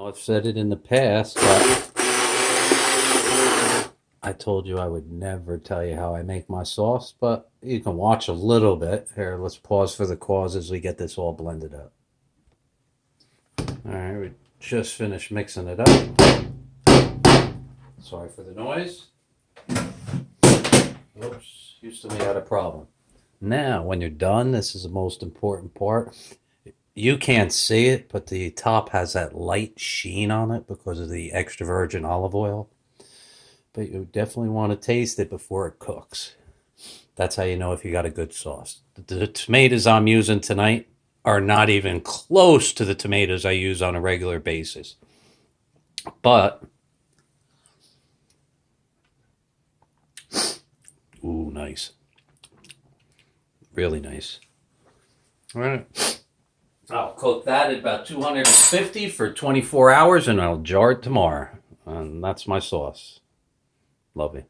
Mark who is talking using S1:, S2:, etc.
S1: I've said it in the past, but I told you I would never tell you how I make my sauce, but you can watch a little bit. Here, let's pause for the cause as we get this all blended up. All right, we just finished mixing it up. Sorry for the noise. Oops, Houston, we had a problem. Now, when you're done, this is the most important part. You can't see it, but the top has that light sheen on it because of the extra virgin olive oil. But you definitely want to taste it before it cooks. That's how you know if you got a good sauce. The tomatoes I'm using tonight are not even close to the tomatoes I use on a regular basis. But, ooh, nice. Really nice. All right. I'll cook that at about 250 for 24 hours, and I'll jar it tomorrow. And that's my sauce. Love it.